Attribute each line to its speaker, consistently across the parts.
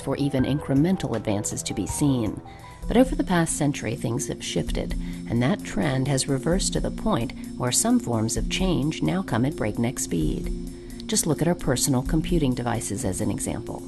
Speaker 1: for even incremental advances to be seen. But over the past century, things have shifted, and that trend has reversed to the point where some forms of change now come at breakneck speed. Just look at our personal computing devices as an example.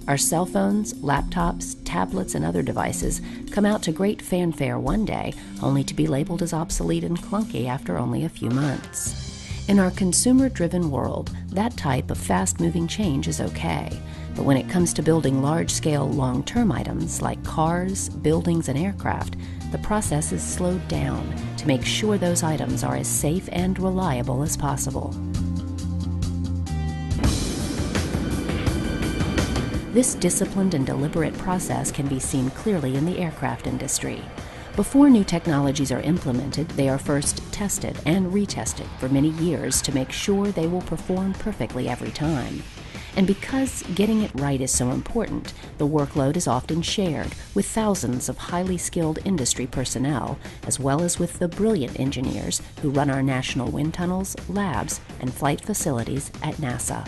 Speaker 1: Our cell phones, laptops, tablets, and other devices come out to great fanfare one day, only to be labeled as obsolete and clunky after only a few months. In our consumer-driven world, that type of fast-moving change is okay. But when it comes to building large-scale, long-term items like cars, buildings, and aircraft, the process is slowed down to make sure those items are as safe and reliable as possible. This disciplined and deliberate process can be seen clearly in the aircraft industry. Before new technologies are implemented, they are first tested and retested for many years to make sure they will perform perfectly every time. And because getting it right is so important, the workload is often shared with thousands of highly skilled industry personnel, as well as with the brilliant engineers who run our national wind tunnels, labs, and flight facilities at NASA.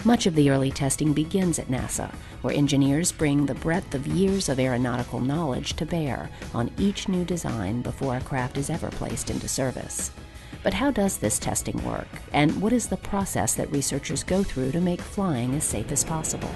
Speaker 1: Much of the early testing begins at NASA, where engineers bring the breadth of years of aeronautical knowledge to bear on each new design before a craft is ever placed into service. But how does this testing work, and what is the process that researchers go through to make flying as safe as possible?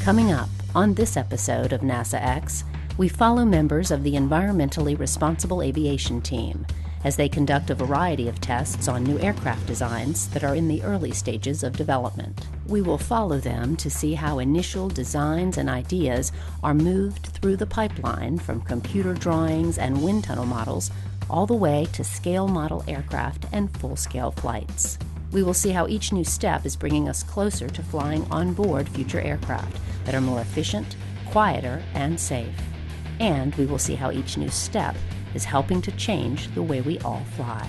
Speaker 1: Coming up on this episode of NASA X, we follow members of the Environmentally Responsible Aviation team as they conduct a variety of tests on new aircraft designs that are in the early stages of development. We will follow them to see how initial designs and ideas are moved through the pipeline from computer drawings and wind tunnel models all the way to scale model aircraft and full-scale flights. We will see how each new step is bringing us closer to flying on board future aircraft that are more efficient, quieter, and safe. And we will see how each new step is helping to change the way we all fly.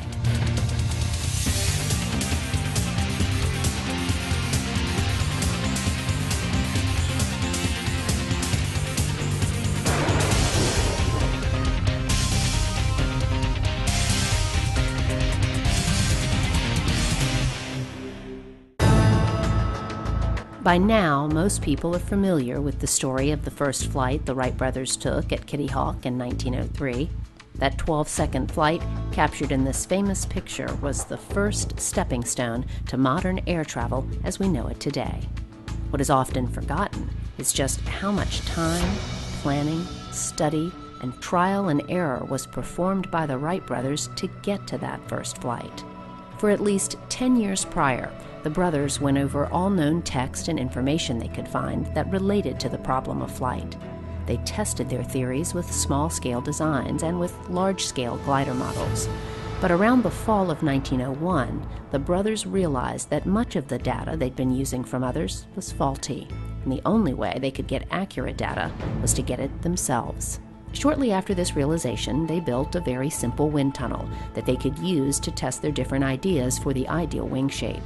Speaker 1: By now, most people are familiar with the story of the first flight the Wright brothers took at Kitty Hawk in 1903. That 12-second flight, captured in this famous picture, was the first stepping stone to modern air travel as we know it today. What is often forgotten is just how much time, planning, study, and trial and error was performed by the Wright brothers to get to that first flight. For at least 10 years prior, the brothers went over all known text and information they could find that related to the problem of flight. They tested their theories with small-scale designs and with large-scale glider models. But around the fall of 1901, the brothers realized that much of the data they'd been using from others was faulty, and the only way they could get accurate data was to get it themselves. Shortly after this realization, they built a very simple wind tunnel that they could use to test their different ideas for the ideal wing shape.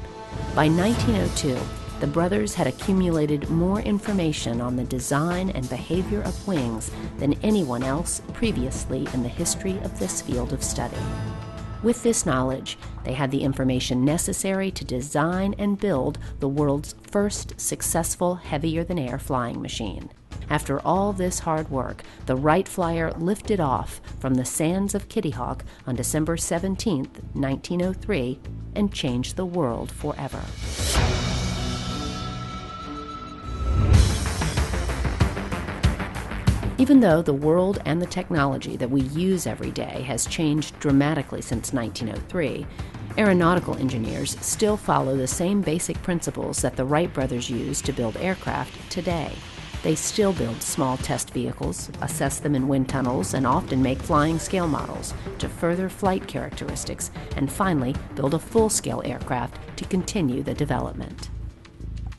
Speaker 1: By 1902, the brothers had accumulated more information on the design and behavior of wings than anyone else previously in the history of this field of study. With this knowledge, they had the information necessary to design and build the world's first successful heavier-than-air flying machine. After all this hard work, the Wright Flyer lifted off from the sands of Kitty Hawk on December 17, 1903, and changed the world forever. Even though the world and the technology that we use every day has changed dramatically since 1903, aeronautical engineers still follow the same basic principles that the Wright brothers used to build aircraft today. They still build small test vehicles, assess them in wind tunnels, and often make flying scale models to further flight characteristics, and finally build a full-scale aircraft to continue the development.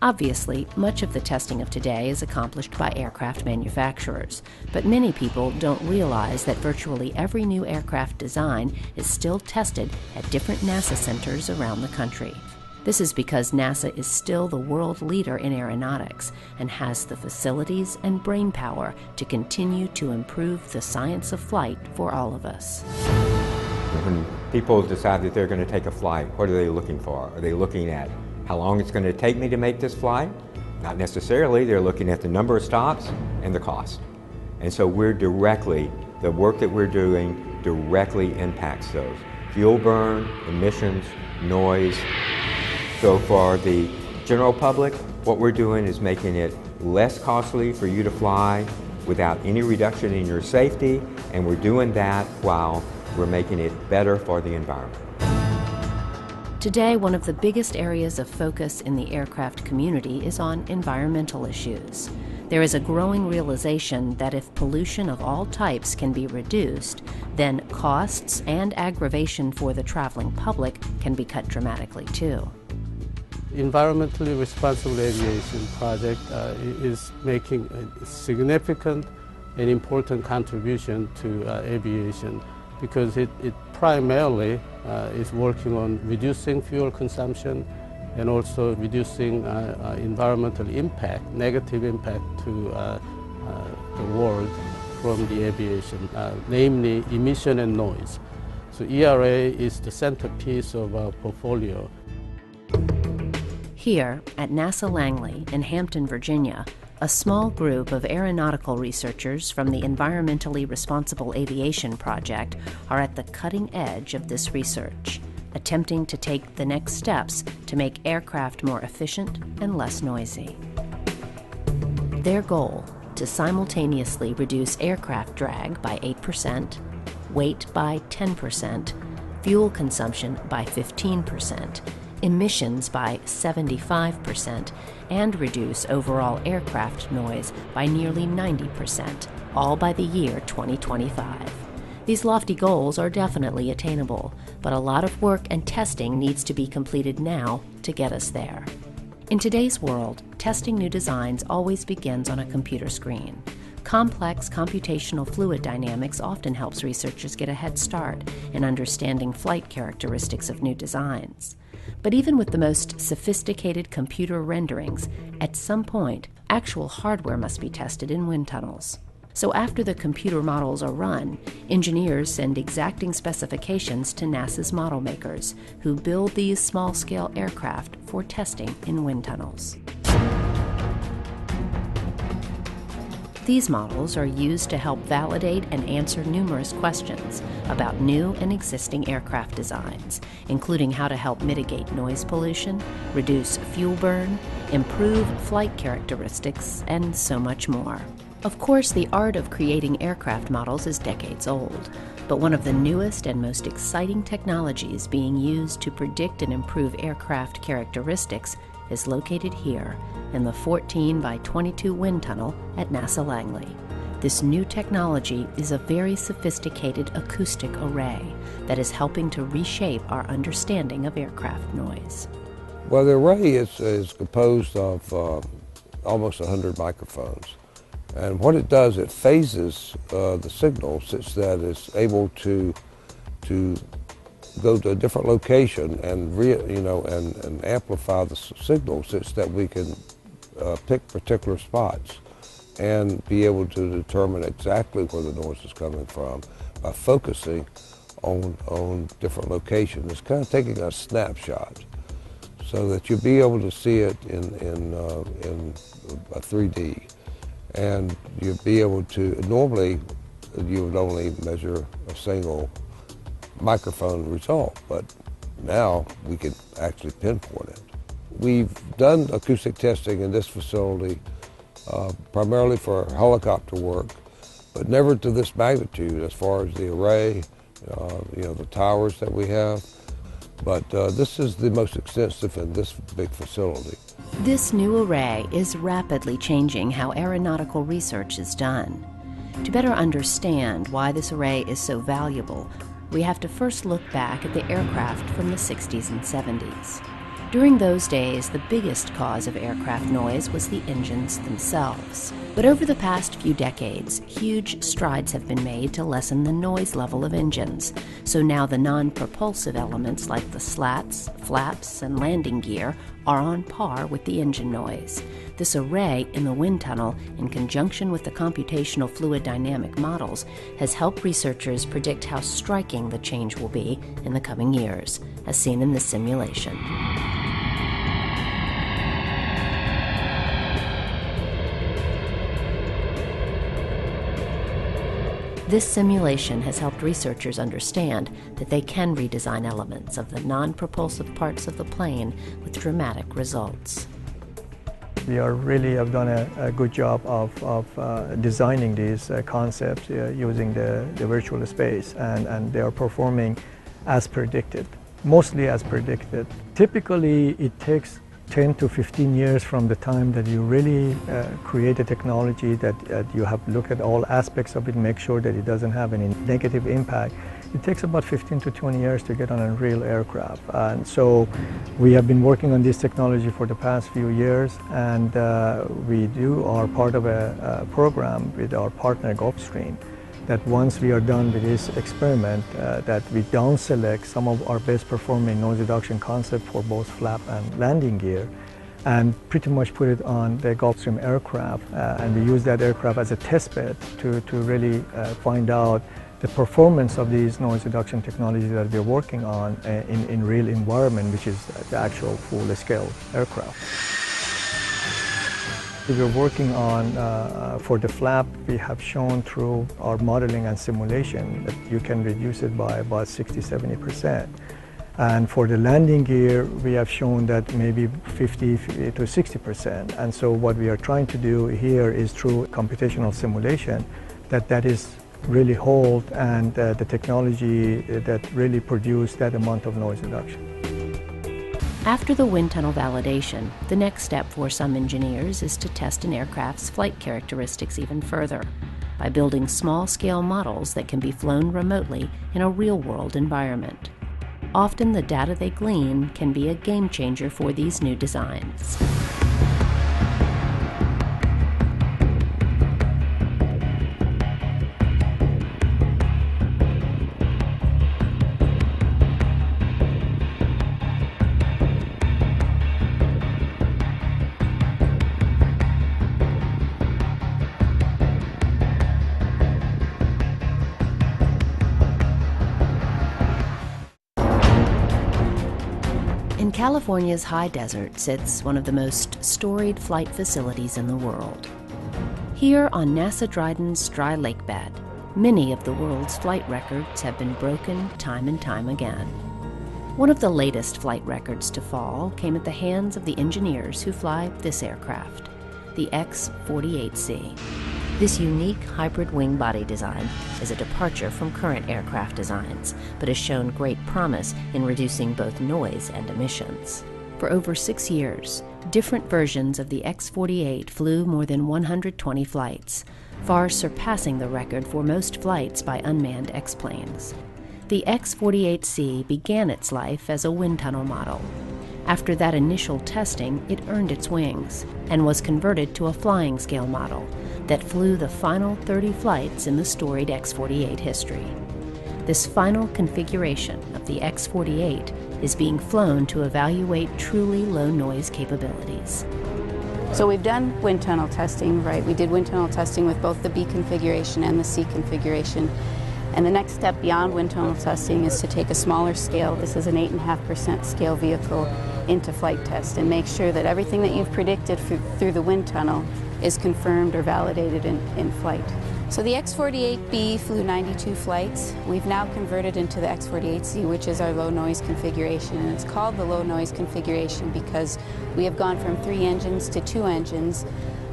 Speaker 1: Obviously, much of the testing of today is accomplished by aircraft manufacturers, but many people don't realize that virtually every new aircraft design is still tested at different NASA centers around the country. This is because NASA is still the world leader in aeronautics and has the facilities and brainpower to continue to improve the science of flight for all of us.
Speaker 2: When people decide that they're going to take a flight, what are they looking for? Are they looking at how long it's going to take me to make this flight? Not necessarily. They're looking at the number of stops and the cost. And so the work that we're doing directly impacts those. Fuel burn, emissions, noise. So for the general public, what we're doing is making it less costly for you to fly without any reduction in your safety, and we're doing that while we're making it better for the environment.
Speaker 1: Today, one of the biggest areas of focus in the aircraft community is on environmental issues. There is a growing realization that if pollution of all types can be reduced, then costs and aggravation for the traveling public can be cut dramatically too.
Speaker 3: Environmentally Responsible Aviation Project is making a significant and important contribution to aviation because it primarily is working on reducing fuel consumption and also reducing environmental impact, negative impact to the world from the aviation, namely emission and noise. So ERA is the centerpiece of our portfolio.
Speaker 1: Here at NASA Langley in Hampton, Virginia, a small group of aeronautical researchers from the Environmentally Responsible Aviation Project are at the cutting edge of this research, attempting to take the next steps to make aircraft more efficient and less noisy. Their goal: to simultaneously reduce aircraft drag by 8%, weight by 10%, fuel consumption by 15%, emissions by 75%, and reduce overall aircraft noise by nearly 90%, all by the year 2025. These lofty goals are definitely attainable, but a lot of work and testing needs to be completed now to get us there. In today's world, testing new designs always begins on a computer screen. Complex computational fluid dynamics often helps researchers get a head start in understanding flight characteristics of new designs. But even with the most sophisticated computer renderings, at some point, actual hardware must be tested in wind tunnels. So after the computer models are run, engineers send exacting specifications to NASA's model makers, who build these small-scale aircraft for testing in wind tunnels. These models are used to help validate and answer numerous questions about new and existing aircraft designs, including how to help mitigate noise pollution, reduce fuel burn, improve flight characteristics, and so much more. Of course, the art of creating aircraft models is decades old, but one of the newest and most exciting technologies being used to predict and improve aircraft characteristics is located here in the 14 by 22 wind tunnel at NASA Langley. This new technology is a very sophisticated acoustic array that is helping to reshape our understanding of aircraft noise.
Speaker 4: Well, the array is composed of almost 100 microphones. And what it does, it phases the signal such that it's able to go to a different location and and amplify the signal such that we can pick particular spots and be able to determine exactly where the noise is coming from by focusing on different locations. It's kind of taking a snapshot so that you'll be able to see it in a 3D. And you'll be able to, normally you would only measure a single microphone result, but now we can actually pinpoint it. We've done acoustic testing in this facility primarily for helicopter work, but never to this magnitude as far as the array, the towers that we have. But this is the most extensive in this big facility.
Speaker 1: This new array is rapidly changing how aeronautical research is done. To better understand why this array is so valuable, we have to first look back at the aircraft from the 60s and 70s. During those days, the biggest cause of aircraft noise was the engines themselves. But over the past few decades, huge strides have been made to lessen the noise level of engines. So now the non-propulsive elements like the slats, flaps, and landing gear are on par with the engine noise. This array in the wind tunnel, in conjunction with the computational fluid dynamic models, has helped researchers predict how striking the change will be in the coming years, as seen in this simulation. This simulation has helped researchers understand that they can redesign elements of the non-propulsive parts of the plane with dramatic results.
Speaker 5: We really have done a good job of designing these concepts using the virtual space, and they are performing as predicted, mostly as predicted. Typically, it takes 10 to 15 years from the time that you really create a technology that you have looked at all aspects of it, make sure that it doesn't have any negative impact. It takes about 15 to 20 years to get on a real aircraft. And so we have been working on this technology for the past few years, and we are part of a program with our partner Gulfstream, that once we are done with this experiment, that we down select some of our best performing noise reduction concept for both flap and landing gear, and pretty much put it on the Gulfstream aircraft, and we use that aircraft as a test bed to really find out the performance of these noise reduction technologies that we're working on in real environment, which is the actual full-scale aircraft. We're working on, for the flap, we have shown through our modeling and simulation that you can reduce it by about 60–70%. And for the landing gear, we have shown that maybe 50 to 60%. And so what we are trying to do here is through computational simulation that is really hold, and the technology that really produced that amount of noise reduction.
Speaker 1: After the wind tunnel validation, the next step for some engineers is to test an aircraft's flight characteristics even further by building small-scale models that can be flown remotely in a real-world environment. Often the data they glean can be a game-changer for these new designs. In California's high desert sits one of the most storied flight facilities in the world. Here on NASA Dryden's dry lake bed, many of the world's flight records have been broken time and time again. One of the latest flight records to fall came at the hands of the engineers who fly this aircraft, the X-48C. This unique hybrid wing body design is a departure from current aircraft designs, but has shown great promise in reducing both noise and emissions. For over 6 years, different versions of the X-48 flew more than 120 flights, far surpassing the record for most flights by unmanned X-planes. The X-48C began its life as a wind tunnel model. After that initial testing, it earned its wings and was converted to a flying scale model that flew the final 30 flights in the storied X-48 history. This final configuration of the X-48 is being flown to evaluate truly low noise capabilities.
Speaker 6: So we've done wind tunnel testing, right? We did wind tunnel testing with both the B configuration and the C configuration. And the next step beyond wind tunnel testing is to take a smaller scale, this is an 8.5% scale vehicle, into flight test and make sure that everything that you've predicted through the wind tunnel is confirmed or validated in flight. So the X-48B flew 92 flights. We've now converted into the X-48C, which is our low noise configuration. And it's called the low noise configuration because we have gone from 3 engines to 2 engines.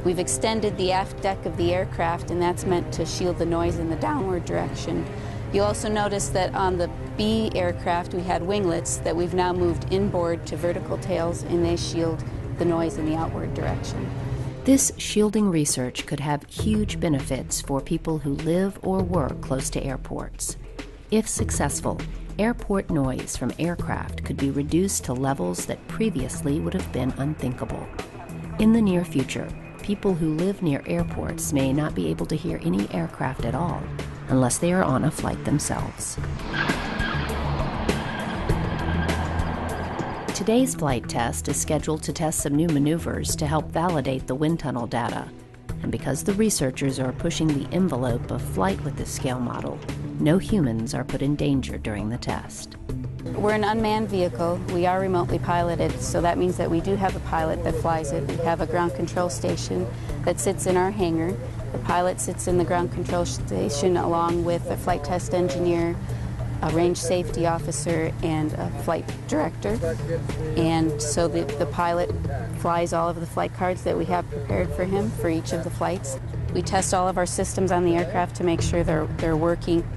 Speaker 6: We've extended the aft deck of the aircraft, and that's meant to shield the noise in the downward direction. You'll also notice that on the B aircraft we had winglets that we've now moved inboard to vertical tails, and they shield the noise in the outward direction.
Speaker 1: This shielding research could have huge benefits for people who live or work close to airports. If successful, airport noise from aircraft could be reduced to levels that previously would have been unthinkable. In the near future, people who live near airports may not be able to hear any aircraft at all unless they are on a flight themselves. Today's flight test is scheduled to test some new maneuvers to help validate the wind tunnel data. And because the researchers are pushing the envelope of flight with this scale model, no humans are put in danger during the test.
Speaker 6: We're an unmanned vehicle. We are remotely piloted, so that means that we do have a pilot that flies it. We have a ground control station that sits in our hangar The pilot sits in the ground control station along with a flight test engineer, a range safety officer, and a flight director. And so the pilot flies all of the flight cards that we have prepared for him for each of the flights. We test all of our systems on the aircraft to make sure they're working.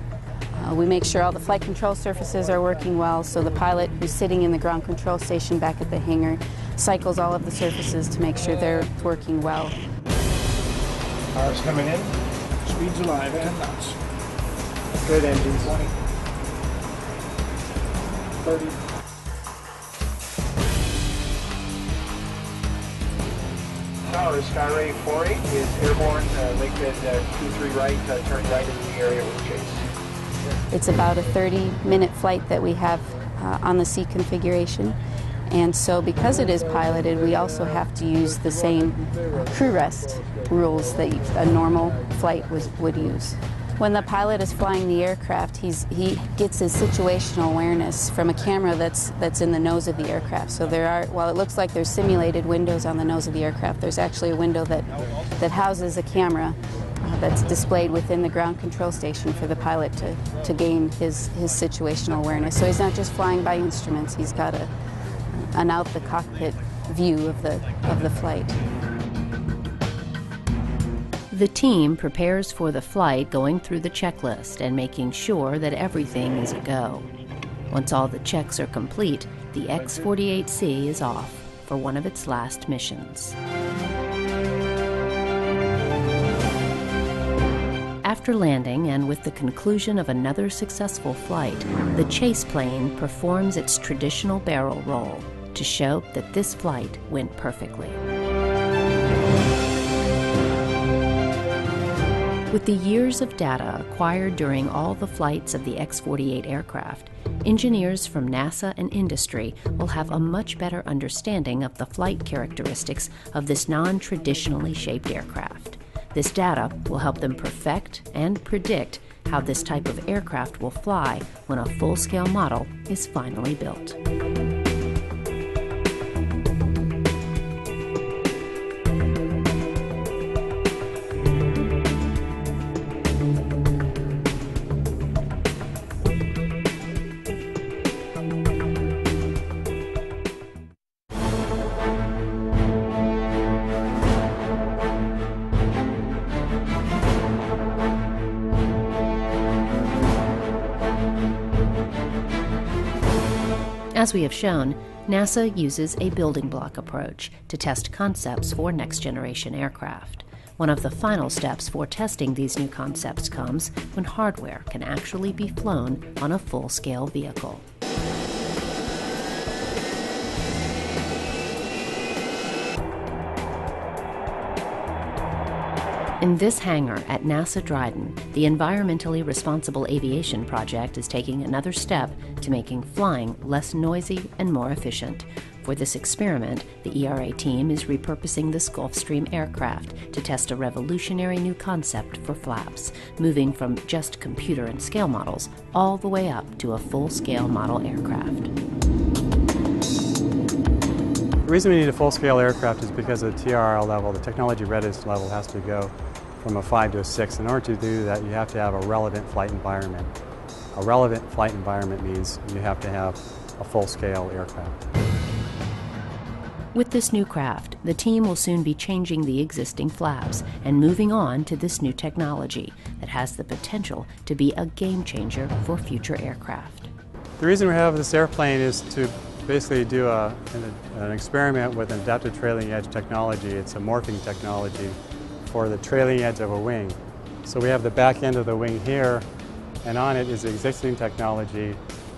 Speaker 6: We make sure all the flight control surfaces are working well, so the pilot who's sitting in the ground control station back at the hangar cycles all of the surfaces to make sure they're working well.
Speaker 7: Power's coming in, speed's alive and nuts. Good engine, 20, 30. Tower, Skyrray 48 is airborne, make that 23 right, turn right into the area with chase.
Speaker 6: It's about a 30-minute flight that we have on the C configuration. And so because it is piloted, we also have to use the same crew rest rules that a normal flight would use. When the pilot is flying the aircraft, he gets his situational awareness from a camera that's in the nose of the aircraft. So while it looks like there's simulated windows on the nose of the aircraft, there's actually a window that houses a camera that's displayed within the ground control station for the pilot to gain his situational awareness. So he's not just flying by instruments, he's got an out-the-cockpit view of the flight.
Speaker 1: The team prepares for the flight, going through the checklist and making sure that everything is a go. Once all the checks are complete, the X-48C is off for one of its last missions. After landing and with the conclusion of another successful flight, the chase plane performs its traditional barrel roll to show that this flight went perfectly. With the years of data acquired during all the flights of the X-48 aircraft, engineers from NASA and industry will have a much better understanding of the flight characteristics of this non-traditionally shaped aircraft. This data will help them perfect and predict how this type of aircraft will fly when a full-scale model is finally built. As we have shown, NASA uses a building block approach to test concepts for next-generation aircraft. One of the final steps for testing these new concepts comes when hardware can actually be flown on a full-scale vehicle. In this hangar at NASA Dryden, the Environmentally Responsible Aviation Project is taking another step to making flying less noisy and more efficient. For this experiment, the ERA team is repurposing this Gulfstream aircraft to test a revolutionary new concept for flaps, moving from just computer and scale models all the way up to a full-scale model aircraft.
Speaker 8: The reason we need a full-scale aircraft is because of the TRL level, the technology readiness level has to go from a 5 to a 6. In order to do that, you have to have a relevant flight environment. A relevant flight environment means you have to have a full-scale aircraft.
Speaker 1: With this new craft, the team will soon be changing the existing flaps and moving on to this new technology that has the potential to be a game changer for future aircraft.
Speaker 8: The reason we have this airplane is to basically do an experiment with an adaptive trailing edge technology. It's a morphing technology for the trailing edge of a wing. So we have the back end of the wing here, and on it is existing technology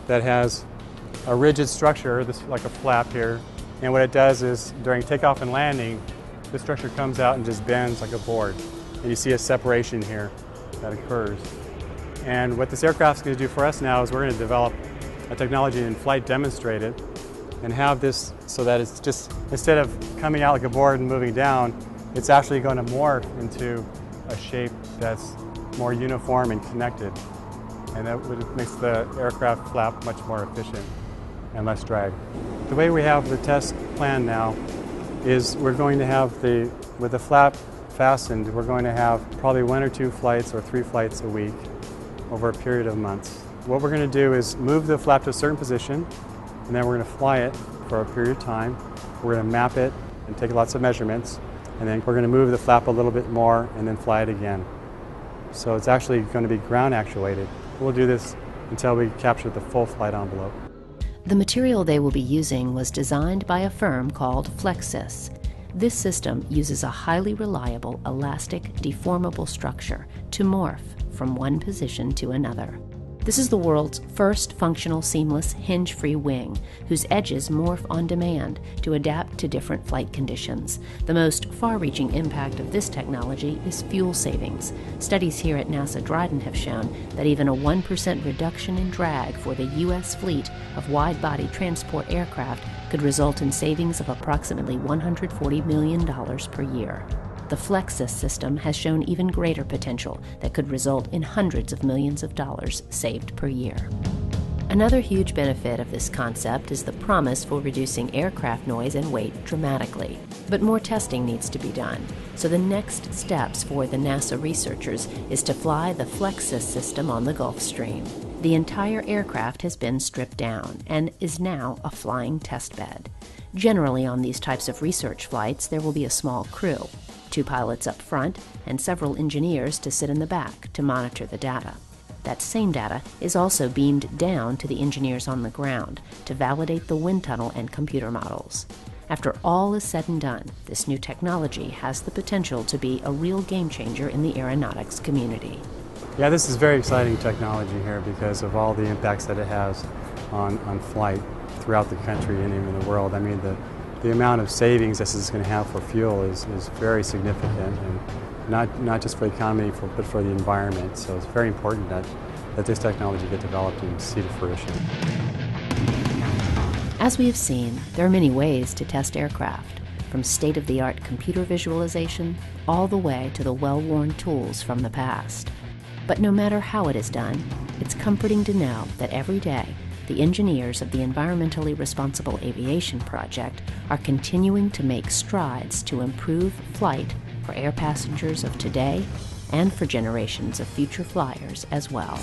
Speaker 8: that has a rigid structure, this like a flap here, and what it does is during takeoff and landing, the structure comes out and just bends like a board. And you see a separation here that occurs. And what this aircraft is going to do for us now is we're going to develop a technology in flight, demonstrate it, and have this so that it's just, instead of coming out like a board and moving down, it's actually going to morph into a shape that's more uniform and connected. And that makes the aircraft flap much more efficient and less drag. The way we have the test plan now is we're going to have with the flap fastened, we're going to have probably 1 or 2 flights or 3 flights a week over a period of months. What we're going to do is move the flap to a certain position, and then we're going to fly it for a period of time. We're going to map it and take lots of measurements, and then we're going to move the flap a little bit more and then fly it again. So it's actually going to be ground actuated. We'll do this until we capture the full flight envelope.
Speaker 1: The material they will be using was designed by a firm called Flexsys. This system uses a highly reliable, elastic, deformable structure to morph from one position to another. This is the world's first functional seamless hinge-free wing, whose edges morph on demand to adapt to different flight conditions. The most far-reaching impact of this technology is fuel savings. Studies here at NASA Dryden have shown that even a 1% reduction in drag for the U.S. fleet of wide-body transport aircraft could result in savings of approximately $140 million per year. The Flexsys system has shown even greater potential that could result in hundreds of millions of dollars saved per year. Another huge benefit of this concept is the promise for reducing aircraft noise and weight dramatically. But more testing needs to be done. So the next steps for the NASA researchers is to fly the Flexsys system on the Gulf Stream. The entire aircraft has been stripped down and is now a flying test bed. Generally on these types of research flights, there will be a small crew. 2 pilots up front, and several engineers to sit in the back to monitor the data. That same data is also beamed down to the engineers on the ground to validate the wind tunnel and computer models. After all is said and done, this new technology has the potential to be a real game changer in the aeronautics community.
Speaker 8: Yeah, this is very exciting technology here because of all the impacts that it has on flight throughout the country and even the world. I mean, the amount of savings this is going to have for fuel is very significant, and not just for the economy, but for the environment. So it's very important that this technology get developed and see to fruition.
Speaker 1: As we have seen, there are many ways to test aircraft, from state-of-the-art computer visualization all the way to the well-worn tools from the past. But no matter how it is done, it's comforting to know that every day the engineers of the Environmentally Responsible Aviation Project are continuing to make strides to improve flight for air passengers of today and for generations of future flyers as well.